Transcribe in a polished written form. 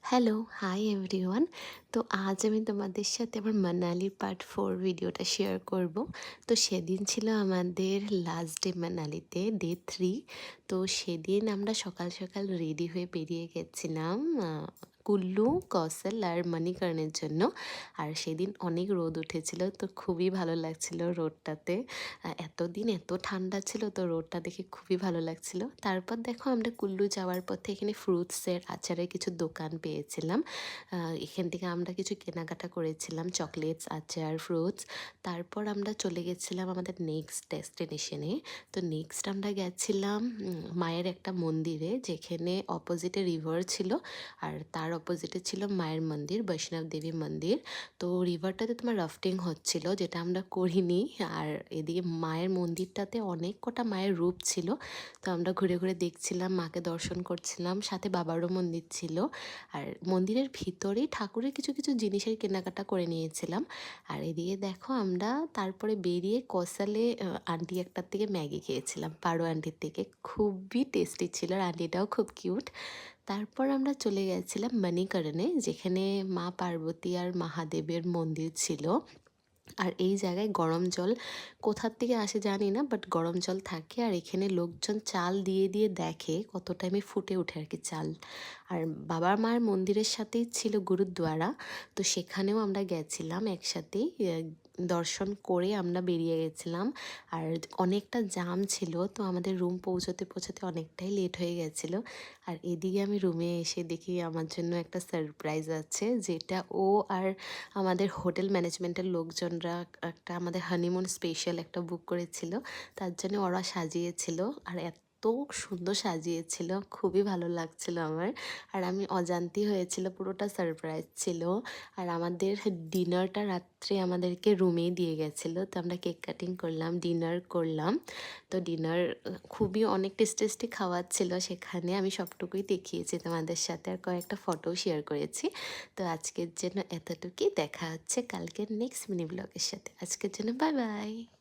Hello, hi everyone. তো আজ আমি তোমাদের সাথে আমার মানালির পার্ট 4 ভিডিওটা শেয়ার করব। তো সেদিন ছিল আমাদের লাস্ট ডে মানালিতে, ডে 3। তো সেদিন আমরা সকাল সকাল রেডি হয়ে বেরিয়ে গেছিলাম কুল্লু, কৌশল আর মণিকর্ণের জন্য। আর সেদিন অনেক রোদ উঠেছিল, তো খুবই ভালো লাগছিল রোদটাতে। এতদিন এত ঠান্ডা ছিল, তো রোদটা দেখে খুবই ভালো লাগছিল। তারপর দেখো আমরা কুল্লু যাওয়ার পথে এখানে ফ্রুটসের আচারের কিছু দোকান পেয়েছিলাম। এখান থেকে আমরা কিছু কেনাকাটা করেছিলাম, চকলেটস, আচার, ফ্রুটস। তারপর আমরা চলে গেছিলাম আমাদের নেক্সট ডেস্টিনেশনে। তো নেক্সট আমরা গেছিলাম মায়ের একটা মন্দিরে, যেখানে অপোজিটে রিভার ছিল আর তার অপোজিটে ছিল মায়ের মন্দির, বৈষ্ণব দেবী মন্দির। তো রিভারটাতে তোমার রাফটিং হচ্ছিল, যেটা আমরা করিনি। আর এদিকে মায়ের মন্দিরটাতে অনেক কটা মায়ের রূপ ছিল, তো আমরা ঘুরে ঘুরে দেখছিলাম, মাকে দর্শন করছিলাম। সাথে বাবারও মন্দির ছিল। আর মন্দিরের ভিতরেই ঠাকুরের কিছু কিছু জিনিসের কেনাকাটা করে নিয়েছিলাম। আর এদিকে দেখো আমরা তারপরে বেরিয়ে কৌশলে আন্টি একটার থেকে ম্যাগি খেয়েছিলাম, পারো আন্টির থেকে। খুবই টেস্টি ছিল, আর আন্টিটাও খুব কিউট। তারপর আমরা চলে গেছিলাম মণিকরণে, যেখানে মা পার্বতী আর মহাদেবের মন্দির ছিল। আর এই জায়গায় গরম জল কোথার থেকে আসে জানি না, বাট গরম জল থাকে। আর এখানে লোকজন চাল দিয়ে দিয়ে দেখে কত টাইমে ফুটে ওঠে আর কি চাল। আর বাবা মার মন্দিরের সাথেই ছিল গুরুদ্বারা, তো সেখানেও আমরা গেছিলাম একসাথেই। দর্শন করে আমরা বেরিয়ে গেছিলাম। আর অনেকটা জাম ছিল, তো আমাদের রুম পৌঁছতে পৌঁছতে অনেকটাই লেট হয়ে গেছিলো। আর এদিকে আমি রুমে এসে দেখি আমার জন্য একটা সারপ্রাইজ আছে, যেটা ও আর আমাদের হোটেল ম্যানেজমেন্টের লোকজনরা একটা আমাদের হানিমুন স্পেশাল একটা বুক করেছিল, তার জন্য ওরা সাজিয়েছিল। আর এত সুন্দর সাজিয়েছিল, খুবই ভালো লাগছিল আমার। আর আমি অজান্তি হয়েছিল, পুরোটা সারপ্রাইজ ছিল। আর আমাদের ডিনারটা রাত্রে আমাদেরকে রুমেই দিয়ে গেছিলো, তো আমরা কেক কাটিং করলাম, ডিনার করলাম। তো ডিনার খুবই অনেক টেস্টি টেস্টি খাবার ছিল সেখানে। আমি সবটুকুই দেখিয়েছি তোমাদের সাথে, আর কয়েকটা ফটোও শেয়ার করেছি। তো আজকের জন্য এতটুকুই, দেখা হচ্ছে কালকের নেক্সট মিনি ব্লগের সাথে। আজকের জন্য বাই বাই।